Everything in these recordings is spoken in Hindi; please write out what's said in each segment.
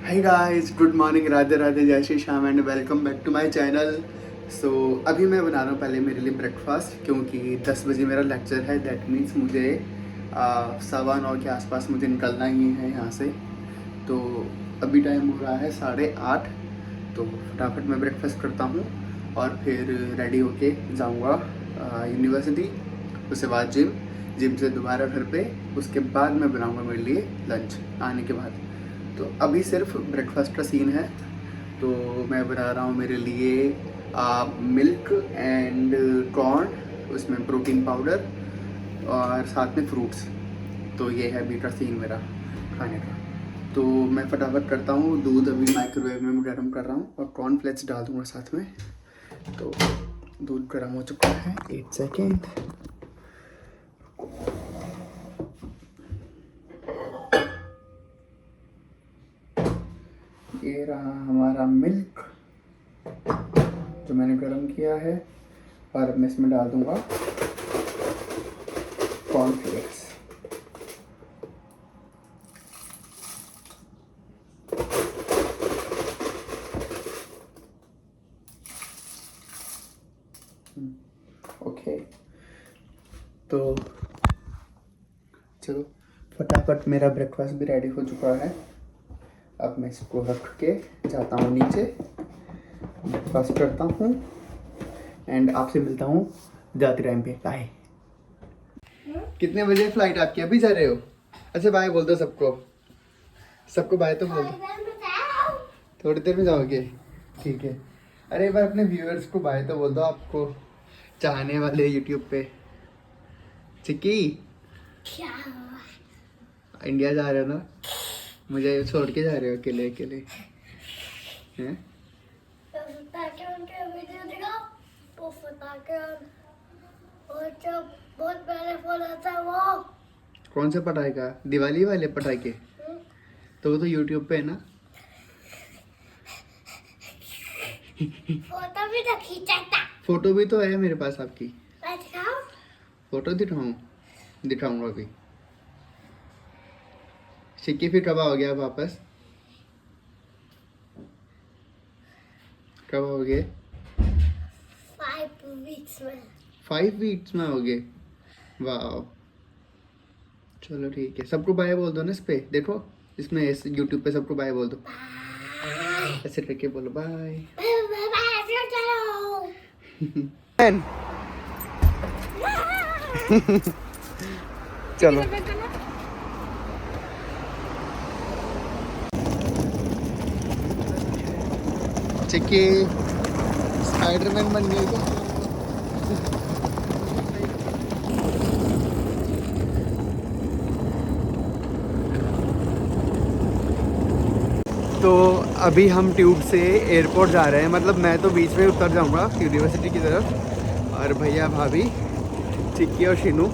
हाय guys, good morning, Radhe Radhe, जय Shri Shyam and welcome back to my channel. So अभी मैं बना रहा हूँ पहले मेरे लिए ब्रेकफास्ट, क्योंकि 10 बजे मेरा लेक्चर है। दैट मीन्स मुझे 9:15 के आसपास मुझे निकलना ही है यहाँ से। तो अभी टाइम हो रहा है 8:30। तो फटाफट मैं ब्रेकफास्ट करता हूँ और फिर रेडी होके जाऊँगा यूनिवर्सिटी, उसके बाद जिम से दोबारा घर पे, उसके बाद मैं बनाऊँगा मेरे लिए लंच आने के बाद। तो अभी सिर्फ ब्रेकफास्ट का सीन है। तो मैं बना रहा हूँ मेरे लिए मिल्क एंड कॉर्न, उसमें प्रोटीन पाउडर और साथ में फ्रूट्स। तो ये है अभी का सीन मेरा खाने का। तो मैं फटाफट करता हूँ, दूध अभी माइक्रोवेव में गर्म कर रहा हूँ और कॉर्नफ्लेक्स डाल दूँगा साथ में। तो दूध गर्म हो चुका है, 8 सेकेंड। ये रहा हमारा मिल्क जो मैंने गर्म किया है, और मैं इसमें डाल दूंगा कॉर्नफ्लेक्स। ओके, तो चलो फटाफट मेरा ब्रेकफास्ट भी रेडी हो चुका है। अब मैं इसको रख के जाता हूँ नीचे, ब्रेकफास्ट करता हूँ एंड आपसे मिलता हूँ जाते टाइम पे। बाय। कितने बजे फ्लाइट आपकी? अभी जा रहे हो? अच्छा, बाय बोल दो सबको बाय तो बोल दो। थोड़ी देर में जाओगे? ठीक है। अरे एक बार अपने व्यूअर्स को बाय तो बोल दो, आपको चाहने वाले यूट्यूब पे। चिक्की, इंडिया जा रहे हो ना? मुझे छोड़ के जा रहे हो अकेले अकेले हैं? बहुत पहले फोन आता है वो। कौन से पटाखे? दिवाली वाले पटाखे? तो वो तो यूट्यूब पे है ना। फोटो भी तो खींचा था। फोटो भी तो है मेरे पास आपकी। दिखाओ। फोटो दिखाऊंगा अभी। सिक्की फिर कब आओगे आप वापस? कब आओगे? 5 वीक्स में। 5 वीक्स में आओगे? वाह, चलो ठीक है। सबको बाय बोल दो ना इस पे, देखो इसमें यूट्यूब पे सबको बाय बोल दो। ऐसे करके बोलो बाय। चलो चिक्की स्पाइडरमैन बन गई क्या? तो अभी हम ट्यूब से एयरपोर्ट जा रहे हैं, मतलब मैं तो बीच में उतर जाऊंगा यूनिवर्सिटी की तरफ, और भैया भाभी चिक्की और शिनू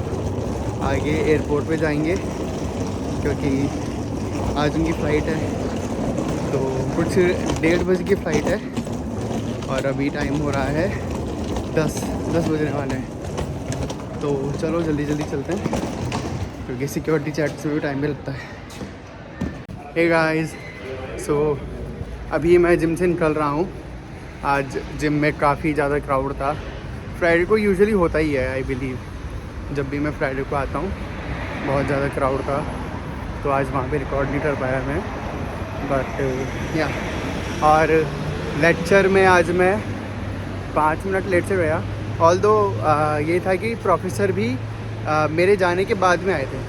आगे एयरपोर्ट पे जाएंगे, क्योंकि आज उनकी फ़्लाइट है। तो कुछ 1:30 बजे की फ़्लाइट है और अभी टाइम हो रहा है 10 बजने वाले हैं। तो चलो जल्दी जल्दी चलते हैं, क्योंकि सिक्योरिटी चेक से भी टाइम भी लगता है। हे गाइस, सो अभी मैं जिम से निकल रहा हूँ। आज जिम में काफ़ी ज़्यादा क्राउड था। फ्राइडे को यूजुअली होता ही है, आई बिलीव। जब भी मैं फ्राइडे को आता हूँ बहुत ज़्यादा क्राउड था, तो आज वहाँ पे रिकॉर्ड नहीं कर पाया मैं, बट या। और लेक्चर में आज मैं 5 मिनट लेट से गया। ऑल्दो ये था कि प्रोफेसर भी मेरे जाने के बाद में आए थे,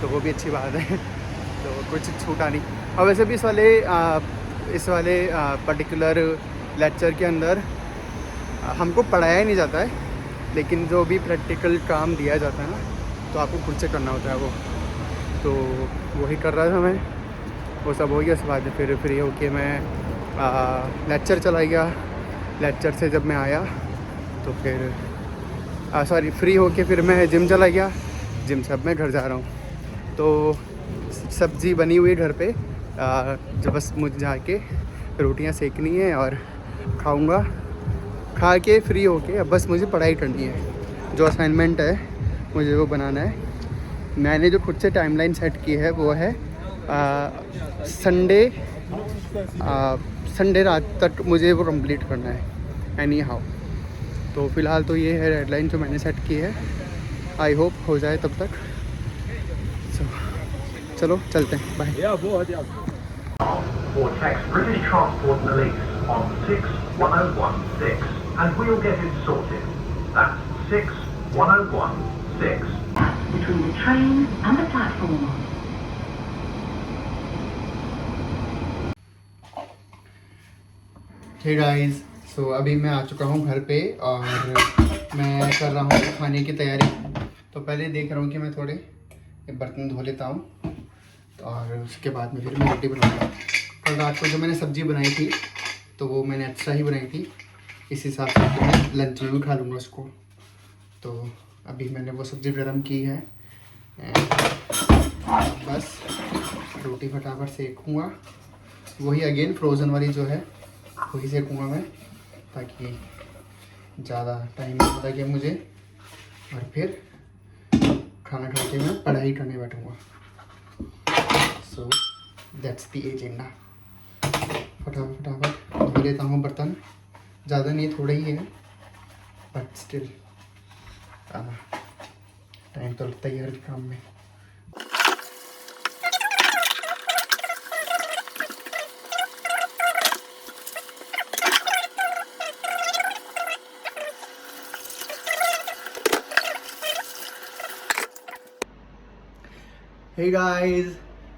तो वो भी अच्छी बात है। तो कुछ छूटा नहीं। और वैसे भी इस वाले पर्टिकुलर लेक्चर के अंदर हमको पढ़ाया ही नहीं जाता है, लेकिन जो भी प्रैक्टिकल काम दिया जाता है ना, तो आपको खुद से करना होता है वो। तो वही कर रहा था मैं, वो सब हो गया। उसके बाद फिर फ्री होके मैं लेक्चर चला गया। लेक्चर से जब मैं आया तो फिर फ्री होके फिर मैं जिम चला गया। जिम से अब मैं घर जा रहा हूँ। तो सब्ज़ी बनी हुई है घर पे, जो बस मुझे जाके रोटियां सेकनी है और खाऊंगा। खा के फ्री होके अब बस मुझे पढ़ाई करनी है। जो असाइनमेंट है मुझे वो बनाना है। मैंने जो खुद से टाइमलाइन सेट की है वो है संडे संडे रात तक मुझे वो कंप्लीट करना है एनी हाउ। तो फ़िलहाल तो ये है डेडलाइन जो मैंने सेट की है, आई होप हो जाए तब तक। चलो चलते हैं, bye. Or text British Transport Police on 61016 and we'll get it sorted. That's 61016. Between the train and the platform. Hey guys, so अभी मैं आ चुका हूँ घर पे और मैं कर रहा हूँ खाने की तैयारी। तो पहले देख रहा हूँ कि मैं थोड़े बर्तन धो लेता हूँ और उसके बाद में फिर मैं रोटी बनाऊँगा। कल रात को जो मैंने सब्ज़ी बनाई थी तो वो मैंने एक्स्ट्रा ही बनाई थी, इस हिसाब से फिर मैं लंच में भी खा लूँगा उसको। तो अभी मैंने वो सब्ज़ी गर्म की है, बस रोटी फटाफट सेकूँगा। वही अगेन फ्रोज़न वाली जो है वही सेकूँगा मैं, ताकि ज़्यादा टाइम नहीं लगे मुझे, और फिर खाना खा के मैं पढ़ाई करने बैठूँगा। So that's the agenda. फटाफट धो लेता हूँ बर्तन, ज़्यादा नहीं थोड़ा ही है, बट स्टिल टाइम तो लगता ही है हर काम में। हे गाइस,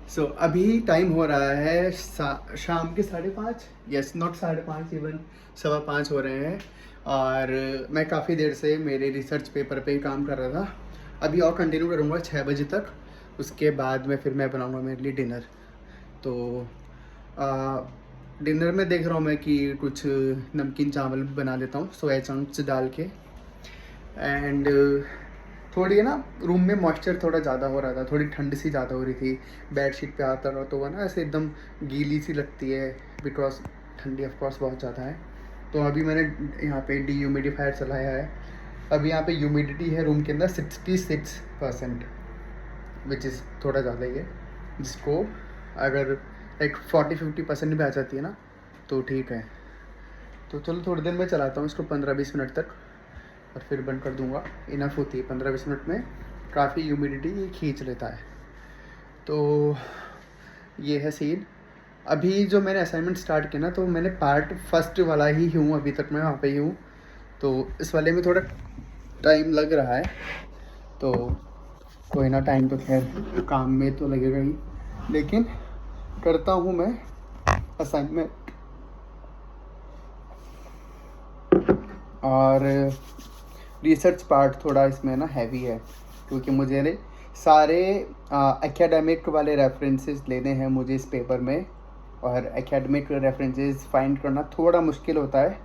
सो अभी टाइम हो रहा है शाम के 5:30, यस नॉट 5:30, इवन 5:15 हो रहे हैं। और मैं काफ़ी देर से मेरे रिसर्च पेपर पे काम कर रहा था। अभी और कंटिन्यू करूँगा 6 बजे तक, उसके बाद में फिर मैं बनाऊँगा मेरे लिए डिनर। तो डिनर में देख रहा हूँ मैं कि कुछ नमकीन चावल बना लेता हूँ सोया चंक्स डाल के। एंड थोड़ी है ना, रूम में मॉइस्चर थोड़ा ज़्यादा हो रहा था, थोड़ी ठंड सी ज़्यादा हो रही थी। बेडशीट पे आता रहो तो वह ना ऐसे एकदम गीली सी लगती है, बिकॉज ठंडी ऑफ कोर्स बहुत ज़्यादा है। तो अभी मैंने यहाँ पे डीह्यूमिडिफायर चलाया है। अभी यहाँ पे ह्यूमिडिटी है रूम के अंदर 66%, विच इज़ थोड़ा ज़्यादा ही है, जिसको अगर लाइक 40-50% भी आ जाती है ना तो ठीक है। तो चलो थोड़ी देर में चलाता हूँ इसको 15-20 मिनट तक, और फिर बंद कर दूंगा। इनफ होती है 15-20 मिनट में, काफ़ी ह्यूमिडिटी ये खींच लेता है। तो ये है सीन। अभी जो मैंने असाइनमेंट स्टार्ट किया ना, तो मैंने पार्ट फर्स्ट वाला ही हूँ, अभी तक मैं वहाँ पे ही हूँ। तो इस वाले में थोड़ा टाइम लग रहा है, तो कोई ना, टाइम तो खैर काम में तो लगेगा ही, लेकिन करता हूँ मैं असाइनमेंट। और रिसर्च पार्ट थोड़ा इसमें ना हैवी है, क्योंकि मुझे सारे एकेडमिक वाले रेफरेंसेस लेने हैं मुझे इस पेपर में, और एकेडमिक रेफरेंसेस फाइंड करना थोड़ा मुश्किल होता है,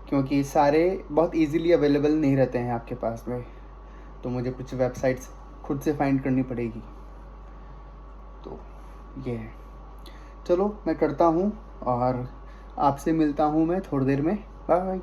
क्योंकि सारे बहुत इजीली अवेलेबल नहीं रहते हैं आपके पास में। तो मुझे कुछ वेबसाइट्स खुद से फाइंड करनी पड़ेगी। तो ये है, चलो मैं करता हूँ और आपसे मिलता हूँ मैं थोड़ी देर में। बाय।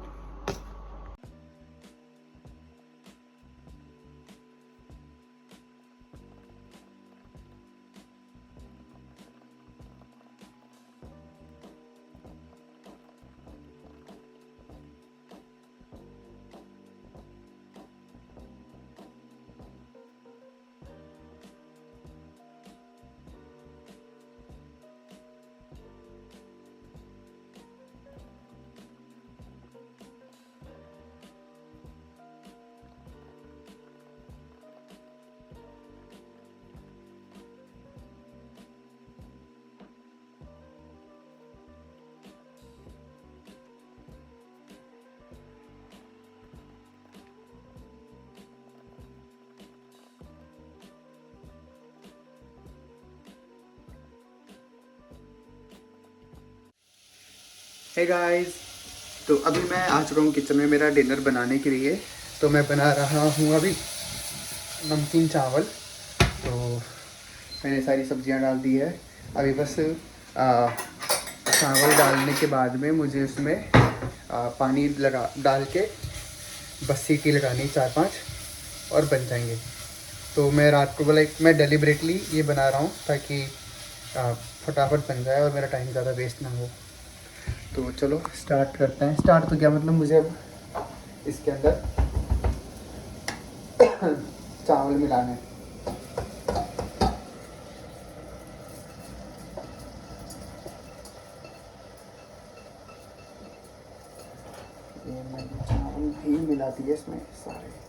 हे गाइस, तो अभी मैं आ चुका हूँ किचन में मेरा डिनर बनाने के लिए। तो मैं बना रहा हूँ अभी नमकीन चावल। तो मैंने सारी सब्जियाँ डाल दी है, अभी बस चावल डालने के बाद में मुझे उसमें पानी डाल के बस सीटी लगानी 4-5 और बन जाएंगे। तो मैं रात को मैं डेलिबरेटली ये बना रहा हूँ ताकि फटाफट बन जाए और मेरा टाइम ज़्यादा वेस्ट ना हो। तो चलो स्टार्ट करते हैं। स्टार्ट तो क्या मतलब, मुझे अब इसके अंदर चावल मिलाना है। ये मैंने चावल भी मिला दिए इसमें सारे।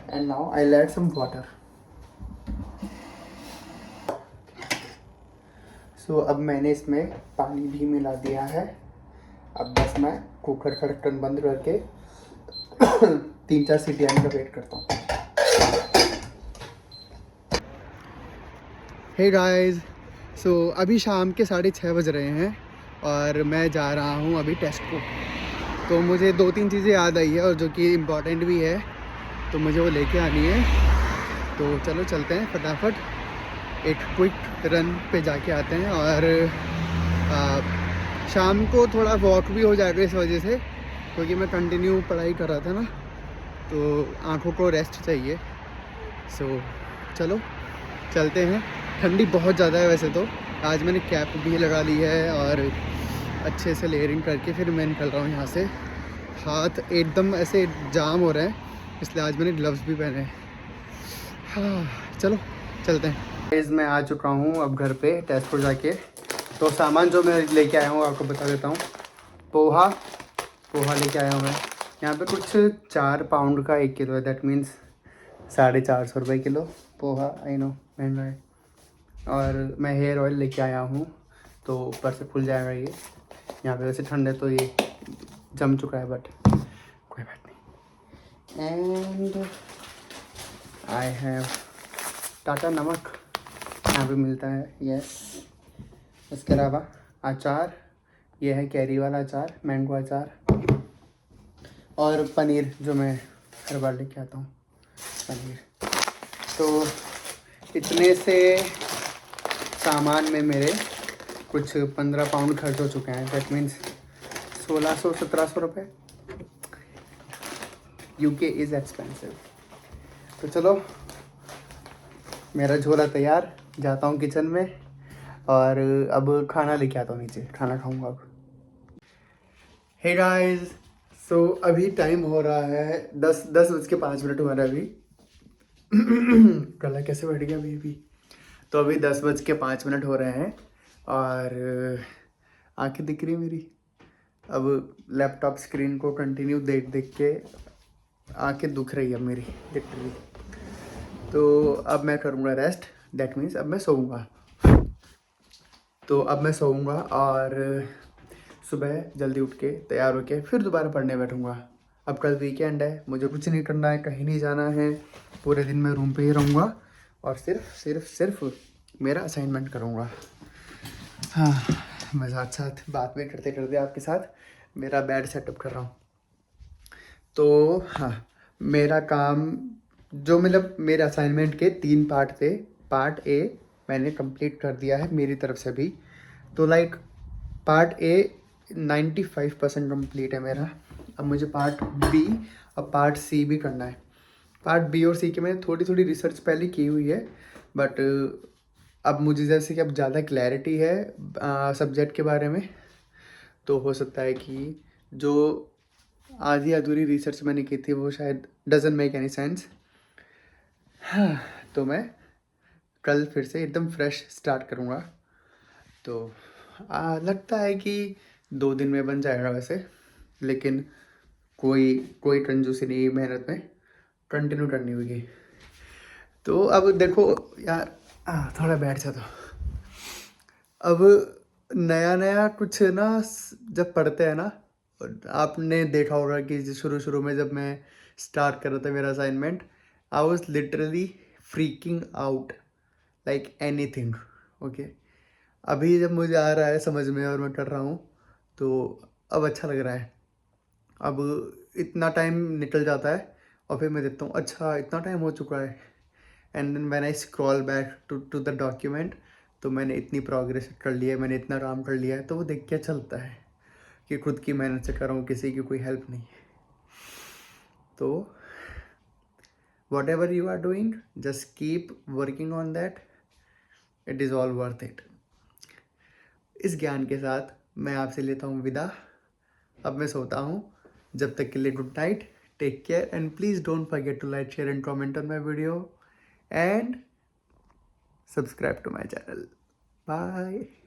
And now I'll add some water. So अब मैंने इसमें पानी भी मिला दिया है। अब बस मैं कुकर का ढक्कन बंद करके 3-4 सीटी आने का वेट करता हूँ। हे गाइस, सो अभी शाम के 6:30 बज रहे हैं और मैं जा रहा हूँ अभी टेस्को। तो मुझे 2-3 चीज़ें याद आई है और जो कि इम्पॉर्टेंट भी है, तो मुझे वो लेके आनी है। तो चलो चलते हैं फटाफट एक क्विक रन पे जाके आते हैं। और शाम को थोड़ा वॉक भी हो जाएगा इस वजह से, क्योंकि मैं कंटिन्यू पढ़ाई कर रहा था ना, तो आँखों को रेस्ट चाहिए। सो चलो चलते हैं। ठंडी बहुत ज़्यादा है वैसे तो। आज मैंने कैप भी लगा ली है और अच्छे से लेयरिंग करके फिर मैं निकल रहा हूँ यहाँ से। हाथ एकदम ऐसे जाम हो रहे हैं, इसलिए आज मैंने ग्लव्स भी पहने हैं। हाँ चलो चलते हैं। मैं आ चुका हूँ अब घर पे टेस्को जाके। तो सामान जो मैं लेके आया हूँ आपको बता देता हूँ। पोहा लेके आया हूँ मैं। यहाँ पे कुछ 4 पाउंड का 1 किलो है, दैट मीन्स 450 रुपये किलो पोहा। आई नो महंगा है। और मैं हेयर ऑयल लेके आया हूँ, तो ऊपर से खुल जाएगा ये। यहाँ पे वैसे ठंड है तो ये जम चुका है, बट कोई बात नहीं। एंड आई हैव टाटा नमक, यहाँ पे मिलता है, यस। इसके अलावा अचार, ये है कैरी वाला अचार, मैंगो अचार। और पनीर जो मैं हर बार लेके आता हूँ, पनीर। तो इतने से सामान में मेरे कुछ 15 पाउंड खर्च हो चुके हैं, दैट मीन्स 1600-1700 रुपये। UK is expensive. तो चलो मेरा झोला तैयार, जाता हूँ किचन में और अब खाना लेके आता हूँ नीचे, खाना खाऊंगा अब। हे गाइस, सो अभी टाइम हो रहा है 10:05 हो रहा है अभी। गला कैसे बैठ गया अभी। तो अभी 10:05 हो रहे हैं और आंखें दिख रही मेरी। अब लैपटॉप स्क्रीन को कंटिन्यू देख देख के आंखें दुख रही है मेरी लिटरली। तो अब मैं करूँगा रेस्ट, दैट मीन्स अब मैं सोऊंगा। तो अब मैं सोऊंगा और सुबह जल्दी उठ के तैयार होके फिर दोबारा पढ़ने बैठूँगा। अब कल वीकेंड है, मुझे कुछ नहीं करना है, कहीं नहीं जाना है। पूरे दिन मैं रूम पे ही रहूँगा और सिर्फ मेरा असाइनमेंट करूँगा। हाँ, मैं साथ बात में करते करते आपके साथ मेरा बेड सेटअप कर रहा हूँ। तो हाँ, मेरा काम जो मतलब मेरे असाइनमेंट के 3 पार्ट थे। पार्ट ए मैंने कंप्लीट कर दिया है मेरी तरफ से भी। तो लाइक पार्ट ए 95% कंप्लीट है मेरा। अब मुझे पार्ट बी और पार्ट सी भी करना है। पार्ट बी और सी की मैंने थोड़ी रिसर्च पहले की हुई है, बट अब मुझे जैसे कि अब ज़्यादा क्लैरिटी है सब्जेक्ट के बारे में, तो हो सकता है कि जो आधी अधूरी रिसर्च मैंने की थी वो शायद डजंट मेक एनी सेंस। हाँ, तो मैं कल फिर से एकदम फ्रेश स्टार्ट करूँगा। तो लगता है कि 2 दिन में बन जाएगा वैसे, लेकिन कोई कंजूसी नहीं, मेहनत में कंटिन्यू करनी होगी। तो अब देखो यार, थोड़ा बैठ जाता हूँ। अब नया कुछ ना, जब पढ़ते हैं ना, आपने देखा होगा कि शुरू में जब मैं स्टार्ट कर रहा था मेरा assignment, I was literally freaking out like anything. Okay, अभी जब मुझे आ रहा है समझ में और मैं कर रहा हूँ, तो अब अच्छा लग रहा है। अब इतना टाइम निकल जाता है और फिर मैं देखता हूँ अच्छा इतना टाइम हो चुका है। And then when I scroll back to the document, तो मैंने इतनी प्रोग्रेस कर ली है, मैंने इतना काम कर लिया है, तो वो देख के अच्छा लगता है। कि खुद की मेहनत से कर रहा हूँ, किसी की कोई हेल्प नहीं। तो whatever you are doing, just keep working on that. It is all worth it. इस ज्ञान के साथ मैं आपसे लेता हूँ विदा। अब मैं सोता हूँ। जब तक के लिए good night, take care and please don't forget to like, share and comment on my video and subscribe to my channel. Bye.